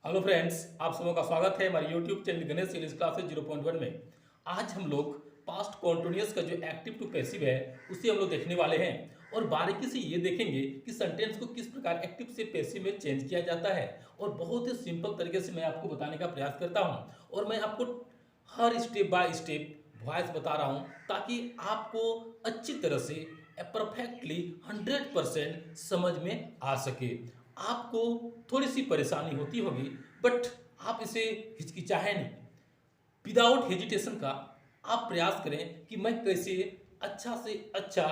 Hello friends, आप सबों का स्वागत है हमारे YouTube channel Ganesh English classes 0.1 में। आज हम लोग पास्ट कॉन्टिन्यूअस का जो एक्टिव टू पैसिव है उसे हम लोग देखने वाले हैं और बारीकी से ये देखेंगे कि सेंटेंस को किस प्रकार एक्टिव से पैसिव में चेंज किया जाता है। और बहुत ही सिंपल तरीके से मैं आपको बताने का प्रयास करता हूँ और मैं आपको हर स्टेप बाय स्टेप वॉइस बता रहा हूँ ताकि आपको अच्छी तरह से परफेक्टली 100% समझ में आ सके। आपको थोड़ी सी परेशानी होती होगी बट आप इसे हिचकिचाएं नहीं। विदाउट हेजिटेशन का आप प्रयास करें कि मैं कैसे अच्छा से अच्छा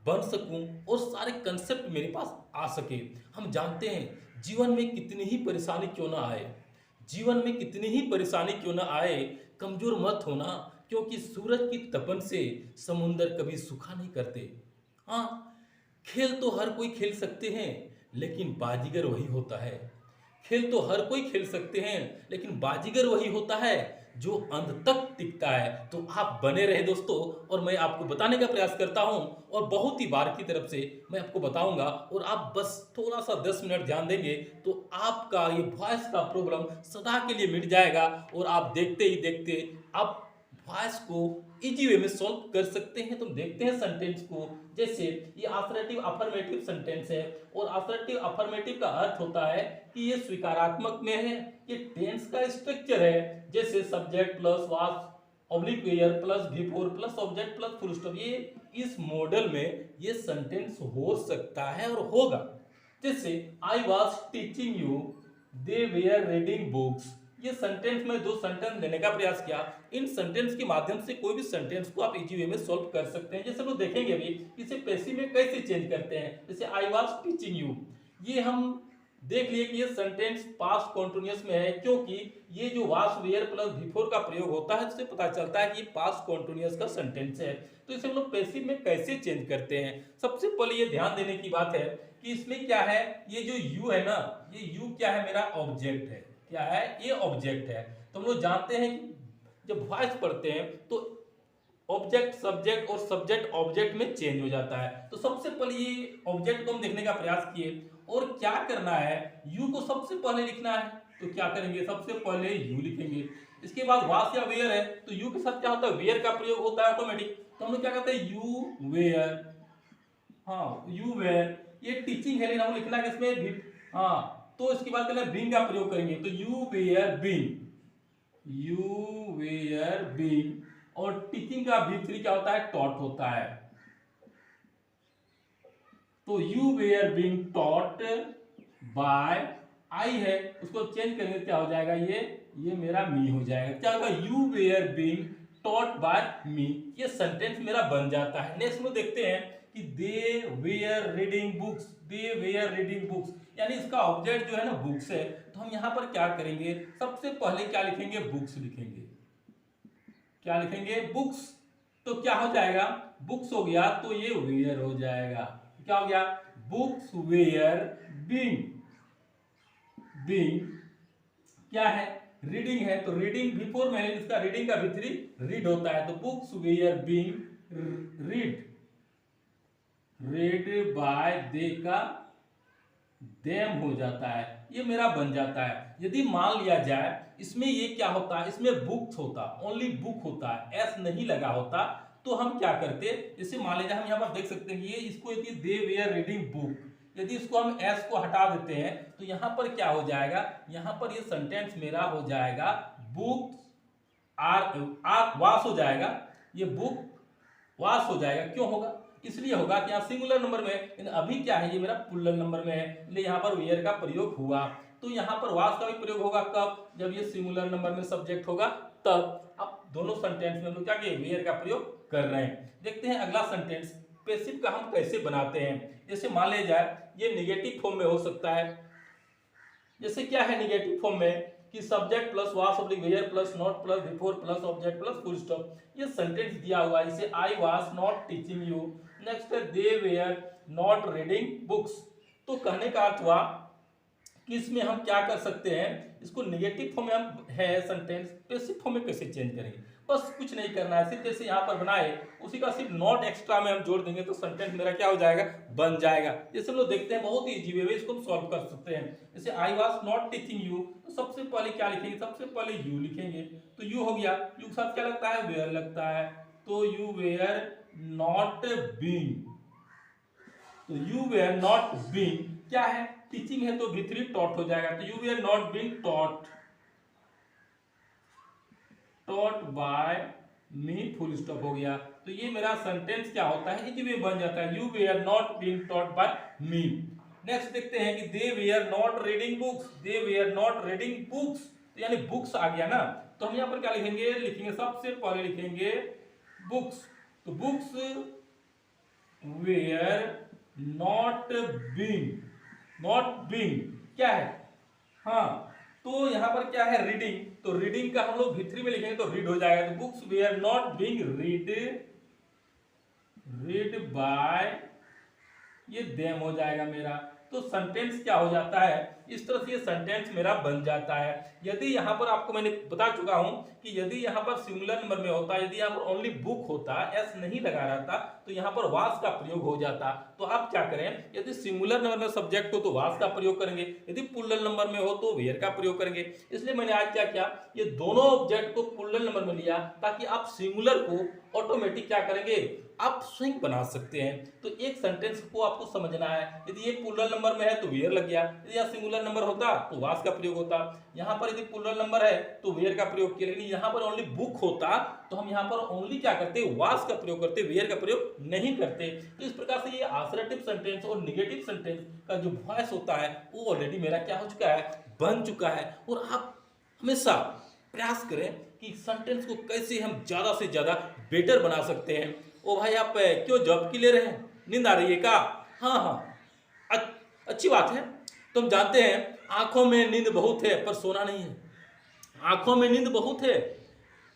बन सकूं और सारे कंसेप्ट मेरे पास आ सके। हम जानते हैं जीवन में कितनी ही परेशानी क्यों ना आए, जीवन में कितनी ही परेशानी क्यों ना आए, कमजोर मत होना, क्योंकि सूरज की तपन से समुंदर कभी सूखा नहीं करते। हाँ, खेल तो हर कोई खेल सकते हैं लेकिन बाजीगर वही होता है। खेल तो हर कोई खेल सकते हैं लेकिन बाजीगर वही होता है जो अंत तक टिकता है। तो आप बने रहे दोस्तों और मैं आपको बताने का प्रयास करता हूं और बहुत ही बार की तरफ से मैं आपको बताऊंगा और आप बस थोड़ा सा 10 मिनट ध्यान देंगे तो आपका ये वॉइस का प्रॉब्लम सदा के लिए मिट जाएगा और आप देखते ही देखते आप वॉइस को इजी वे में सॉल्व कर सकते हैं। तो देखते हैं सेंटेंस को। जैसे ये असर्टिव अफर्मेटिव सेंटेंस है और असर्टिव अफर्मेटिव का अर्थ होता है कि ये स्वीकारात्मक में है। ये टेंस का स्ट्रक्चर है, जैसे subject plus was oblique were plus before plus object plus full stop. ये इस मॉडल में ये सेंटेंस हो सकता है और होगा। जैसे I was teaching you, they were reading books. ये सेंटेंस में दो सेंटेंस लेने का प्रयास किया। इन सेंटेंस के माध्यम से कोई भी सेंटेंस को आप इजी वे में सॉल्व कर सकते हैं। जैसे हम लोग देखेंगे अभी इसे पैसिव में कैसे चेंज करते हैं। जैसे आई वाज टीचिंग यू, ये हम देख लिए कि ये सेंटेंस पास्ट कॉन्टिन्यूअस में है, क्योंकि ये जो वाज वेयर प्लस बिफोर का प्रयोग होता है उससे पता चलता है कि ये पास्ट कॉन्टिन्यूअस का सेंटेंस है। तो इसे हम लोग पैसिव में कैसे चेंज करते हैं। सबसे पहले ये ध्यान देने की बात है कि इसमें क्या है, ये जो यू है ना, ये यू क्या है, मेरा ऑब्जेक्ट है। क्या है, ये ऑब्जेक्ट है। तो हम लोग जानते हैं कि जब वॉइस पढ़ते हैं तो ऑब्जेक्ट सब्जेक्ट और सब्जेक्ट ऑब्जेक्ट में चेंज हो जाता है। तो सबसे पहले ये ऑब्जेक्ट को हम देखने का प्रयास किए और क्या करना है, यू को सबसे पहले लिखना है। तो क्या करेंगे, सबसे पहले यू लिखेंगे। इसके बाद वास या वेयर है तो यू के साथ क्या होता है, वेयर का प्रयोग होता है ऑटोमेटिक। तो हम लोग क्या करते हैं, यू वेयर। हाँ, यू वेयर ये टीचिंग है लेकिन हम लिखना है किसमें भी। हाँ, तो इसके बाद कहना बीइंग का प्रयोग करेंगे। तो you were being, you were being. और टीचिंग का V3 क्या होता है, टॉट होता है। तो you were being taught by, आई है उसको चेंज करेंगे क्या हो जाएगा, ये मेरा मी हो जाएगा। क्या होगा, you were being taught by me. ये सेंटेंस मेरा बन जाता है। नेक्स्ट में देखते हैं कि they were reading books, they were reading books, यानी इसका ऑब्जेक्ट जो है ना बुक्स है। तो हम यहां पर क्या करेंगे, सबसे पहले क्या लिखेंगे, बुक्स लिखेंगे। क्या लिखेंगे, बुक्स। तो क्या हो जाएगा, बुक्स हो गया तो ये वेयर हो जाएगा। क्या हो गया, बुक्स वेयर बीइंग, बीइंग क्या है, रीडिंग है। तो रीडिंग बिफोर में इसका रीडिंग का V3 रीड होता है। तो books were being read, read by they का देम हो जाता है, ये मेरा बन जाता है। यदि मान लिया जाए इसमें ये क्या होता है, इसमें बुक्स होता, ओनली बुक होता है, एस नहीं लगा होता, तो हम क्या करते, जैसे मान लीजिए हम यहाँ पर देख सकते हैं कि ये इसको यदि दे वेयर रीडिंग बुक, यदि इसको हम एस को हटा देते हैं तो यहाँ पर क्या हो जाएगा, यहाँ पर ये सेंटेंस मेरा हो जाएगा बुक्स आर वास हो जाएगा। ये बुक वास हो जाएगा। क्यों होगा, इसलिए होगा कि यहाँ सिंगुलर नंबर में, लेकिन अभी क्या है, ये मेरा प्लूरल नंबर में है, इसलिए यहाँ पर वेयर का प्रयोग हुआ। तो यहाँ पर वास का भी प्रयोग होगा कब, जब ये सिंगुलर नंबर में सब्जेक्ट होगा तब। अब दोनों सेंटेंस में हम लोग क्या किए, वेयर का प्रयोग कर रहे हैं। देखते हैं अगला सेंटेंस पैसिव का हम कैसे बनाते हैं। जैसे मान लिया जाए ये निगेटिव फॉर्म में हो सकता है। जैसे क्या है निगेटिव फॉर्म में कि subject plus was oblique were plus not plus before plus object plus full stop. ये सेंटेंस दिया हुआ है, जैसे I was not teaching you, next है they were not reading books. तो कहने का अर्थ हुआ कि इसमें हम क्या कर सकते हैं, इसको निगेटिव फॉर्म में हम है सेंटेंस पैसिव फॉर्म में कैसे चेंज करेंगे। बस कुछ नहीं करना है, सिर्फ जैसे यहाँ पर बनाए उसी का सिर्फ नॉट एक्स्ट्रा में हम जोड़ देंगे तो सेंटेंस मेरा क्या हो जाएगा, बन जाएगा। जैसे हम लोग देखते हैं बहुत ही इजी वे में इसको हम सॉल्व कर सकते हैं। जैसे I was not teaching you, तो सबसे पहले क्या लिखेंगे, सबसे पहले यू लिखेंगे, तो यू हो गया, यू के साथ क्या लगता है, वेयर लगता है, तो यू वेयर नॉट बीइंग, तो यू वेयर नॉट बीइंग क्या है, टीचिंग है तो V3 टॉट हो जाएगा, तो you were not being taught by me, full stop हो गया। तो ये मेरा सेंटेंस क्या होता है, इजी में बन जाता है, you were not being taught by me. Next देखते हैं कि they were not reading books, they were not reading books, तो यानी बुक्स आ गया ना, तो हम यहाँ पर क्या लिखेंगे सबसे पहले लिखेंगे बुक्स, तो बुक्स वेयर नॉट बीइंग क्या है, हाँ, तो यहाँ पर क्या है रीडिंग, तो रीडिंग का हम लोग V3 में लिखेंगे तो रीड हो जाएगा, तो books were not being read by, ये देम हो जाएगा मेरा। तो सेंटेंस क्या हो जाता है, इस तरह से ये सेंटेंस मेरा बन जाता है। यदि यहाँ पर आपको मैंने बता चुका हूं कि यदि यहाँ पर सिंगुलर नंबर में होता, यदि यहाँ पर ओनली बुक होता, एस नहीं लगा रहता, तो यहाँ पर वाज का प्रयोग हो जाता। तो आप क्या करें, यदि सिंगुलर नंबर में सब्जेक्ट हो तो वाज का प्रयोग करेंगे, यदि प्लूरल नंबर में हो तो वेयर का प्रयोग करेंगे। इसलिए मैंने आज क्या किया, ये दोनों ऑब्जेक्ट को प्लूरल नंबर में लिया ताकि आप सिंगुलर को ऑटोमेटिक क्या करेंगे, आप स्विंग बना सकते हैं। तो एक सेंटेंस को आपको समझना है, यदि ये प्लूरल नंबर में है तो वेयर लग गया, यदि यहाँ सिंगुलर नंबर होता तो वाज का प्रयोग होता, यहाँ पर यदि प्लूरल नंबर है तो वेयर का प्रयोग किया, लेकिन यहाँ पर ओनली बुक होता तो हम यहाँ पर ओनली क्या करते, वाज का प्रयोग करते, वेयर का प्रयोग नहीं करते। तो इस प्रकार से ये आसर्टिव सेंटेंस और नेगेटिव सेंटेंस का जो वॉइस होता है वो ऑलरेडी मेरा क्या हो चुका है, बन चुका है। और आप हमेशा प्रयास करें कि सेंटेंस को कैसे हम ज्यादा से ज्यादा बेटर बना सकते हैं। ओ भाई आप क्यों जॉब की ले रहे हैं, नींद आ रही है क्या, हाँ, अच्छी बात है। तुम जानते हैं आंखों में नींद बहुत है पर सोना नहीं है, आंखों में नींद बहुत है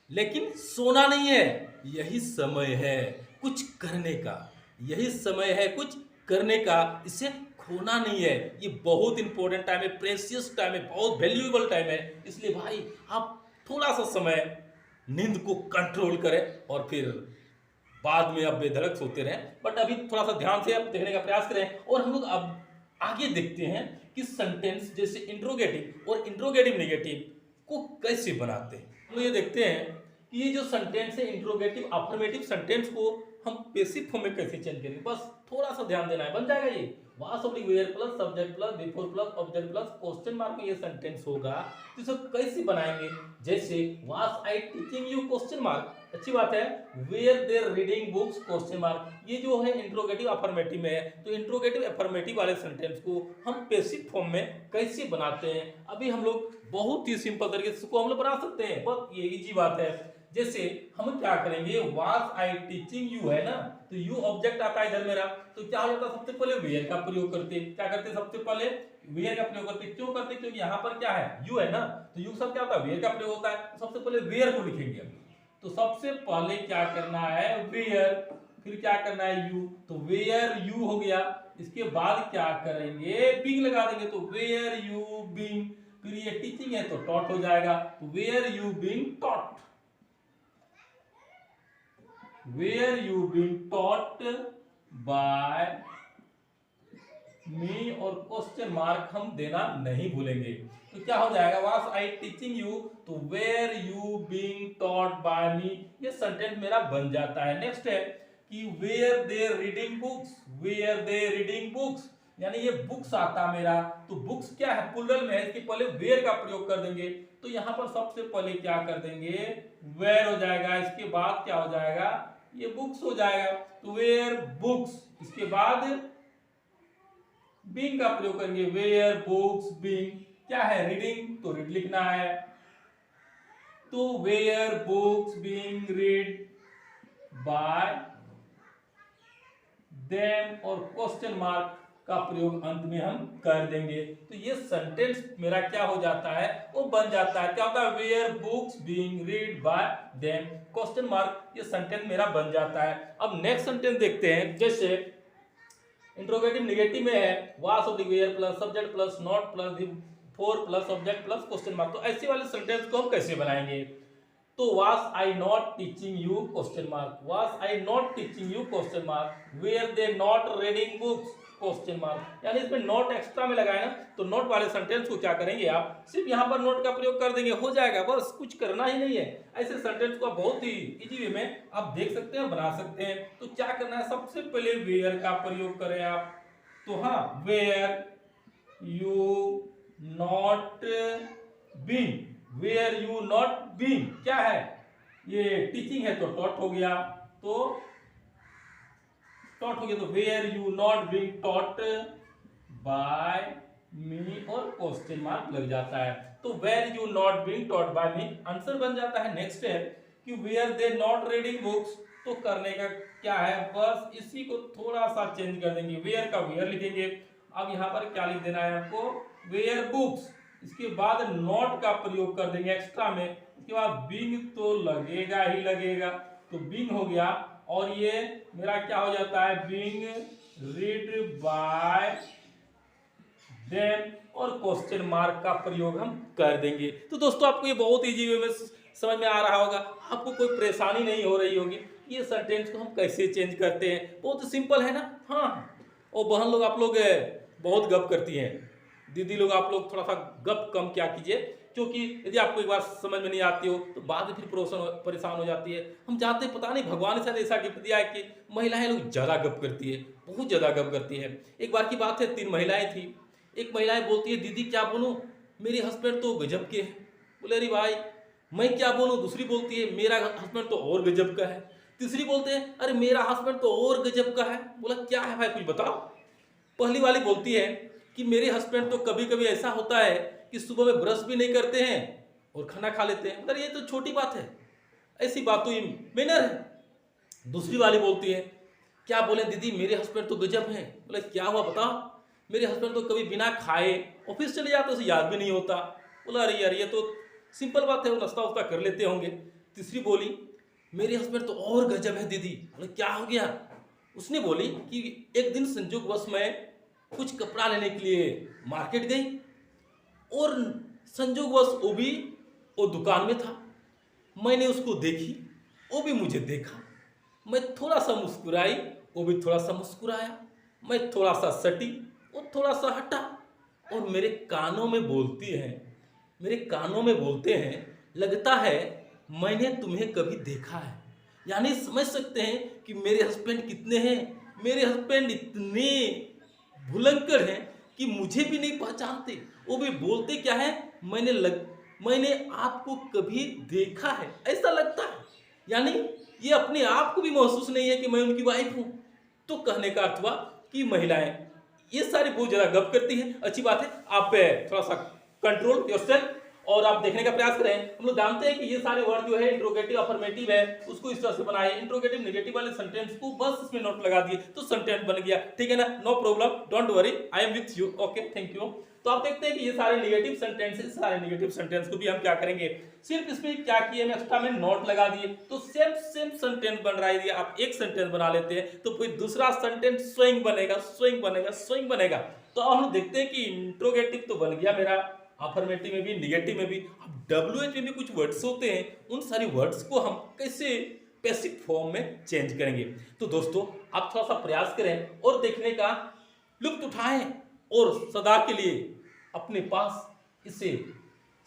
लेकिन सोना नहीं है, यही समय है कुछ करने का, यही समय है कुछ करने का, इसे खोना नहीं है। ये बहुत इंपॉर्टेंट टाइम है, प्रेशियस टाइम है, बहुत वैल्यूएबल टाइम है। इसलिए भाई आप थोड़ा सा समय नींद को कंट्रोल करें और फिर बाद में आप बेधड़क सोते रहें, बट अभी थोड़ा सा ध्यान से आप देखने का प्रयास करें। और हम लोग अब आगे देखते हैं कि सेंटेंस जैसे इंट्रोगेटिव और इंट्रोगेटिव नेगेटिव को कैसे बनाते हैं। हम लोग ये देखते हैं कि ये जो सेंटेंस है इंट्रोगेटिव अफर्मेटिव सेंटेंस को हम पैसिव फॉर्म में कैसे चेंज करेंगे, बस थोड़ा सा ध्यान देना है, बन जाएगा ये। Was oblique were plus subject plus before plus object plus question mark में ये सेंटेंस होगा। तो इसको कैसे बनाएंगे, जैसे was I teaching you question mark, अच्छी बात है, were there reading books question mark, ये जो है इंट्रोगेटिव अफर्मेटिव में है। तो इंट्रोगेटिव अफर्मेटिव वाले सेंटेंस को हम पैसिव फॉर्म में कैसे बनाते हैं, अभी हम लोग बहुत ही सिंपल तरीके से इसको हम लोग बना सकते हैं, बहुत ये इजी बात है। जैसे हम क्या करेंगे, वाज आई टीचिंग यू है ना, तो यू ऑब्जेक्ट आता है इधर मेरा, तो क्या होता है, सबसे पहले वेयर का प्रयोग करते, क्या करते, सबसे पहले वेयर का प्रयोग करते, क्यों करते, क्योंकि यहाँ पर क्या है, यू है ना, तो यू सब क्या होता है, वेयर का प्रयोग होता है, तो सबसे पहले वेयर को लिखेंगे हम। तो सबसे पहले क्या करना है, वेयर, फिर क्या करना है, यू, तो वेयर यू हो गया। इसके बाद क्या करेंगे, बीइंग लगा देंगे, तो वेयर यू बीइंग, फिर ये टीचिंग है तो टॉट हो जाएगा, तो were you being taught, where you been taught by me, और क्वेश्चन मार्क हम देना नहीं भूलेंगे। तो क्या हो जाएगा, was I teaching you, तो where you being taught by me, ये सेंटेंस मेरा बन जाता है। नेक्स्ट है कि where they reading books, where they reading books, यानी ये बुक्स आता मेरा, तो बुक्स क्या है, प्लूरल में है, इसके पहले वेयर का प्रयोग कर देंगे, तो यहां पर सबसे पहले क्या कर देंगे, वेयर हो जाएगा, इसके बाद क्या हो जाएगा, ये बुक्स हो जाएगा, तो वेयर बुक्स, इसके बाद बीइंग का प्रयोग करेंगे, वेयर बुक्स बीइंग, क्या है, रीडिंग, तो रीड लिखना है, तो were books being read by them, और क्वेश्चन मार्क का प्रयोग अंत में हम कर देंगे। तो ये सेंटेंस मेरा क्या हो जाता है, वो बन जाता है, क्या होता है, were books being read by them, question mark, ये सेंटेंस मेरा बन जाता है। अब नेक्स्ट सेंटेंस देखते हैं, जैसे इंट्रोगेटिव नेगेटिव में है, was of the were plus subject plus not plus the four plus object plus question mark, तो ऐसे वाले सेंटेंस को हम कैसे बनाएंगे। तो was I not teaching you question mark, was I not teaching you question mark, were they not reading books question mark। यानी इसमें नोट एक्स्ट्रा में लगाए ना, तो नोट वाले सेंटेंस को क्या करेंगे आप, सिर्फ यहाँ पर नोट का प्रयोग कर देंगे, हो जाएगा, बस कुछ करना ही नहीं है। ऐसे सेंटेंस को आप बहुत ही इजी वे में आप देख सकते हैं, बना सकते हैं। तो क्या करना है, सबसे पहले वेयर का प्रयोग करें आप, तो हाँ, were you not being, were you not being क्या है, ये टीचिंग है तो टॉट हो गया, तो टॉट हो गया, तो were you not being taught by me और क्वेश्चन मार्क लग जाता है, तो were you not being taught by me answer बन जाता है। नेक्स्ट है कि were they not reading books, तो करने का क्या है, बस इसी को थोड़ा सा चेंज कर देंगे, वेयर का वेयर लिखेंगे। अब यहाँ पर क्या लिख देना है आपको, वेयर बुक्स, इसके बाद नॉट का प्रयोग कर देंगे एक्स्ट्रा में, इसके बाद बीइंग तो लगेगा ही लगेगा, तो बीइंग हो गया, और ये मेरा क्या हो जाता है, बीइंग रीड बाय देम, और क्वेश्चन मार्क का प्रयोग हम कर देंगे। तो दोस्तों आपको ये बहुत इजी वे में समझ में आ रहा होगा, आपको कोई परेशानी नहीं हो रही होगी, ये सेंटेंस को हम कैसे चेंज करते हैं, बहुत सिंपल है ना। हाँ, और बहन लोग आप लोग बहुत गप करती हैं, दीदी लोग आप लोग थोड़ा सा गप कम क्या कीजिए, क्योंकि यदि आपको एक बार समझ में नहीं आती हो तो बाद में फिर परेशान हो जाती है। हम चाहते हैं, पता नहीं भगवान ने शायद ऐसा गिफ्ट दिया है कि महिलाएं लोग ज़्यादा गप करती है, बहुत ज़्यादा गप करती है। एक बार की बात है, 3 महिलाएं थी, एक महिलाएं बोलती है, दीदी क्या बोलूँ, मेरे हस्बैंड तो गजब के हैं। बोले अरे भाई मैं क्या बोलूँ, दूसरी बोलती है मेरा हस्बैंड तो और गजब का है, तीसरी बोलते हैं अरे मेरा हस्बैंड तो और गजब का है। बोला क्या है भाई कुछ बताओ। पहली वाली बोलती है कि मेरे हस्बैंड तो कभी कभी ऐसा होता है कि सुबह में ब्रश भी नहीं करते हैं और खाना खा लेते हैं। मतलब ये तो छोटी बात है, ऐसी बात तो ये मैनर है। दूसरी वाली बोलती है क्या बोले दीदी मेरे हस्बैंड तो गजब हैं। बोले क्या हुआ बताओ। मेरे हस्बैंड तो कभी बिना खाए ऑफिस चले जाते, उसे याद भी नहीं होता। बोला अरे यार ये तो सिंपल बात है, वो नाश्ता वास्ता कर लेते होंगे। तीसरी बोली मेरे हस्बैंड तो और गजब है दीदी। बोले क्या हो गया। उसने बोली कि एक दिन संयोगवश मैं कुछ कपड़ा लेने के लिए मार्केट गई और संयोगवश वो दुकान में था। मैंने उसको देखी, वो भी मुझे देखा। मैं थोड़ा सा मुस्कुराई, वो भी थोड़ा सा मुस्कुराया। मैं थोड़ा सा सटी, वो थोड़ा सा हटा, और मेरे कानों में बोलती है, मेरे कानों में बोलते हैं लगता है मैंने तुम्हें कभी देखा है। यानी समझ सकते हैं कि मेरे हस्बैंड कितने हैं। मेरे हस्बैंड इतने भुलक्कड़ हैं कि मुझे भी नहीं पहचानते। वो भी बोलते क्या है, मैंने आपको कभी देखा है, ऐसा लगता है। यानी ये अपने आप को भी महसूस नहीं है कि मैं उनकी वाइफ हूं। तो कहने का अर्थ हुआ कि महिलाएं ये सारी बहुत ज्यादा गप करती है। अच्छी बात है, आप थोड़ा सा कंट्रोल योरसेल्फ और आप देखने का प्रयास करें। हम लोग जानते हैं कि ये सारे वर्ड जो है इंट्रोगेटिव अफर्मेटिव है, उसको इस तरह से बनाए। इंट्रोगेटिव नेगेटिव वाले सेंटेंस को बस इसमें नोट लगा दिए तो सेंटेंस बन गया। ठीक है ना, no problem, don't worry, I am with you. Okay, thank you. तो आप देखते हैं कि ये सारे नेगेटिव सेंटेंसेस, सारे नेगेटिव सेंटेंस को भी हम क्या करेंगे, सिर्फ इसमें क्या किए, एक्स्ट्रा में नोट लगा दिए तो सेम सेंटेंस बन रहा है। आप एक सेंटेंस बना लेते हैं तो फिर दूसरा सेंटेंस स्वयं बनेगा, स्वयं बनेगा, स्वयं बनेगा। तो अब हम देखते हैं कि इंट्रोगेटिव तो बन गया मेरा, अफर्मेटिव में भी, निगेटिव में भी। अब डब्ल्यूएच में भी कुछ वर्ड्स होते हैं, उन सारी वर्ड्स को हम कैसे पैसिव फॉर्म में चेंज करेंगे। तो दोस्तों आप थोड़ा सा प्रयास करें और देखने का लुत्फ उठाएं और सदा के लिए अपने पास इसे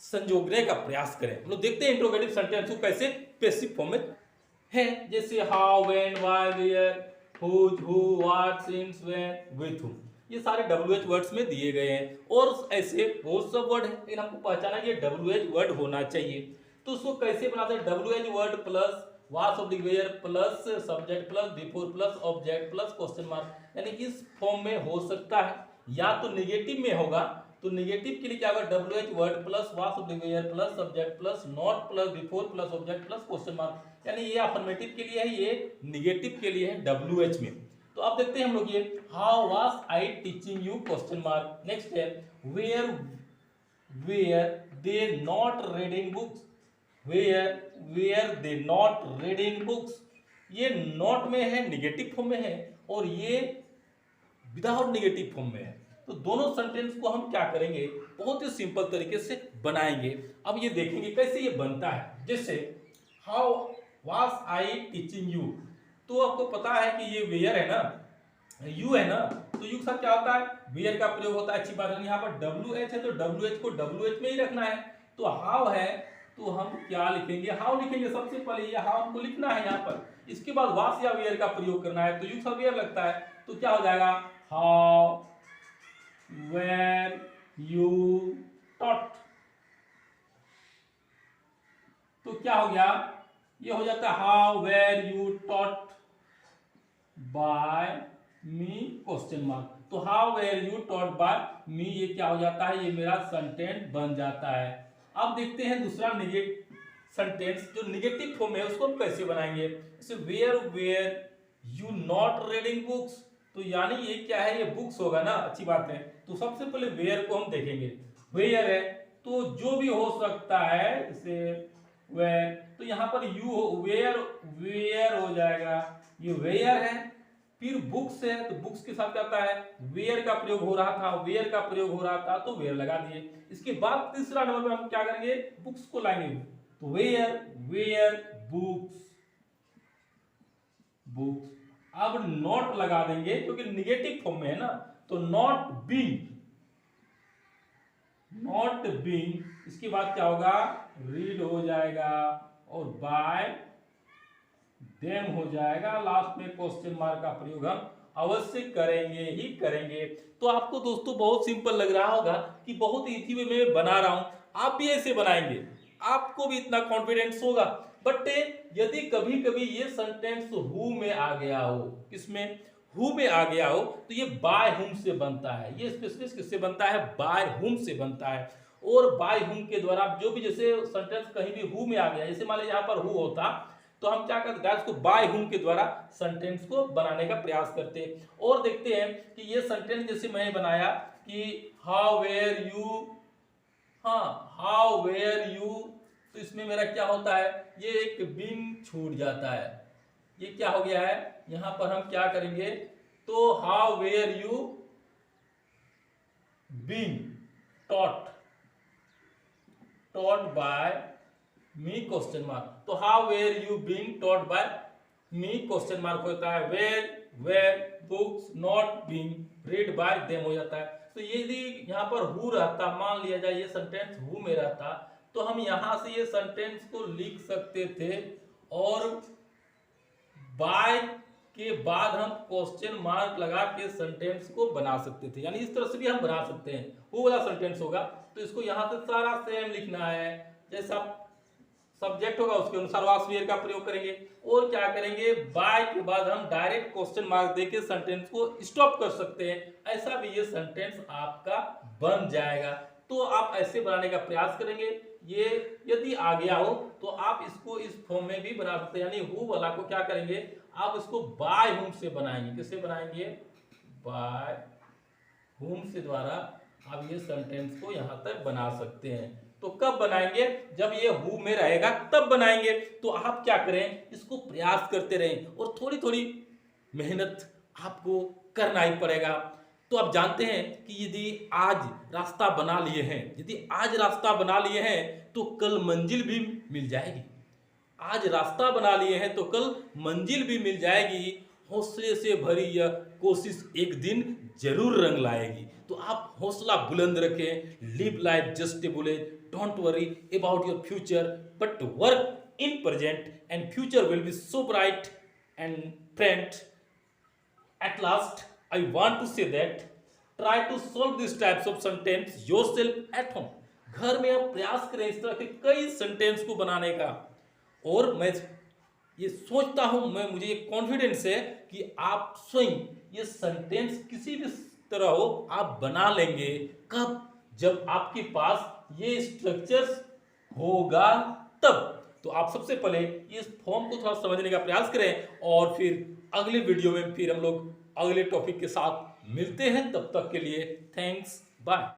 संजोगने का प्रयास करें। हम लोग देखते हैं इंट्रोगेटिव सेंटेंस को कैसे पैसिव फॉर्म में है, जैसे how, when, why, where, whose, who, what, since, when, with whom. ये सारे WH वर्ड्स में दिए गए हैं और ऐसे बहुत सब वर्ड है, लेकिन आपको पहचाना ये WH वर्ड होना चाहिए। तो उसको कैसे बनाते हैं, WH word plus was of the were plus subject plus before plus object plus question mark. यानी इस फॉर्म में हो सकता है, या तो नेगेटिव में होगा तो नेगेटिव के लिए क्या होगा, WH word plus was of the were plus subject plus not plus before plus object plus question mark. यानी ये अफर्मेटिव के लिए है, ये निगेटिव के लिए है WH में। तो आप देखते हैं हम लोग ये how was I teaching you question mark. Next है were they not reading books, were they not reading books. ये नॉट में है, निगेटिव फॉर्म में है, और ये विदाउट निगेटिव फॉर्म में है। तो दोनों सेंटेंस को हम क्या करेंगे, बहुत ही सिंपल तरीके से बनाएंगे। अब ये देखेंगे कैसे ये बनता है। जैसे how was I teaching you. तो आपको पता है कि ये वेयर है ना, यू है ना, तो यू के साथ क्या होता है, वेयर का प्रयोग होता है। अच्छी बात है। यहाँ पर डब्ल्यू एच है तो डब्ल्यू एच को डब्ल्यू एच में ही रखना है। तो हाउ है तो हम क्या लिखेंगे, हाउ लिखेंगे सबसे पहले, ये हाउ हमको लिखना है यहाँ पर। इसके बाद वास या वेयर का प्रयोग करना है, तो यू का वेयर लगता है, तो क्या हो जाएगा, हाउ वेर यू टॉट। तो क्या हो गया, ये हो जाता है how were you taught by me question mark. तो how were you taught by me, ये क्या हो जाता है, ये मेरा सेंटेंस बन जाता है। अब देखते हैं दूसरा सेंटेंस जो निगेटिव फॉर्म है उसको हम कैसे बनाएंगे। जैसे where were you not reading books, तो यानी ये क्या है, ये बुक्स होगा ना, अच्छी बात है। तो सबसे पहले वेयर को हम देखेंगे। वेयर है तो जो भी हो सकता है, जैसे वेयर, तो यहाँ पर यू वेयर वेयर हो जाएगा, ये वेयर है। फिर बुक्स है तो बुक्स के साथ क्या आता है, वेयर का प्रयोग हो रहा था, वेयर का प्रयोग हो रहा था, तो वेयर लगा दिए। इसके बाद तीसरा नंबर में हम क्या करेंगे, बुक्स को लाएंगे। तो वेयर वेयर बुक्स बुक्स। अब नॉट लगा देंगे क्योंकि निगेटिव फॉर्म में है ना, तो नॉट बीइंग इसके बाद क्या होगा, रीड हो जाएगा और बाय देम हो जाएगा। लास्ट में क्वेश्चन मार्क का प्रयोग हम अवश्य करेंगे ही करेंगे। तो आपको दोस्तों बहुत सिंपल लग रहा होगा कि बहुत इजी वे में बना रहा हूं, आप भी ऐसे बनाएंगे, आपको भी इतना कॉन्फिडेंस होगा। बट यदि कभी कभी ये सेंटेंस हु में आ गया हो, किसमें, हु में आ गया हो, तो ये बाय हुम से बनता है। ये स्पेशलिस्ट किससे बनता है, बाय हुम से बनता है। और बाय हुम के द्वारा जो भी, जैसे सेंटेंस कहीं भी हु में आ गया, जैसे मान लीजिए यहाँ पर हु होता, तो हम क्या करते हैं, इसको बाय हुम के द्वारा सेंटेंस को बनाने का प्रयास करते हैं। और देखते हैं कि ये सेंटेंस जैसे मैंने बनाया कि हाउ वेयर यू, हाँ हाउ वेयर यू, तो इसमें मेरा क्या होता है, ये एक बीइंग छूट जाता है। ये क्या हो गया है, यहां पर हम क्या करेंगे, तो how were you being taught by me question mark. तो how were you being taught by me question mark होता है, were books not being read by them हो जाता है। तो यदि यहाँ पर हु रहता, मान लिया जाए ये सेंटेंस हु में रहता, तो हम यहां से ये सेंटेंस को लिख सकते थे और बाय के बाद हम क्वेश्चन मार्क लगा के सेंटेंस को बना सकते थे। यानी इस तरह से भी हम बना सकते हैं। वो वाला सेंटेंस होगा तो इसको यहां से सारा सेम लिखना है, जैसा सब्जेक्ट होगा उसके अनुसार वास वेयर का प्रयोग करेंगे। और क्या करेंगे, बाय के बाद हम डायरेक्ट क्वेश्चन मार्क देके सेंटेंस को स्टॉप कर सकते हैं। ऐसा भी ये सेंटेंस आपका बन जाएगा। तो आप ऐसे बनाने का प्रयास करेंगे। ये यदि आ गया हो तो आप इसको इस फॉर्म में भी बना सकते हैं। यानी हु वाला को क्या करेंगे, आप इसको बाय हुम से बनाएंगे। किससे बनाएंगे, बाय हुम से द्वारा आप ये सेंटेंस को यहां तक बना सकते हैं। तो कब बनाएंगे, जब ये हु में रहेगा तब बनाएंगे। तो आप क्या करें, इसको प्रयास करते रहें और थोड़ी थोड़ी मेहनत आपको करना ही पड़ेगा। तो आप जानते हैं कि यदि आज रास्ता बना लिए हैं, यदि आज रास्ता बना लिए हैं तो कल मंजिल भी मिल जाएगी। आज रास्ता बना लिए हैं तो कल मंजिल भी मिल जाएगी। हौसले से भरी यह कोशिश एक दिन जरूर रंग लाएगी। तो आप हौसला बुलंद रखें, live life just a bullet, don't worry about your future but work in present and future will be so bright and friend. At last, I want to say that try to solve these types of sentence yourself at home. घर में आप प्रयास करें इस तरह के कई sentence को बनाने का। और मैं ये सोचता हूं, मुझे कॉन्फिडेंस है कि आप स्वयं ये सेंटेंस किसी भी तरह हो आप बना लेंगे। कब, जब आपके पास ये स्ट्रक्चर्स होगा तब। तो आप सबसे पहले इस फॉर्म को थोड़ा समझने का प्रयास करें और फिर अगले वीडियो में फिर हम लोग अगले टॉपिक के साथ मिलते हैं। तब तक के लिए थैंक्स, बाय।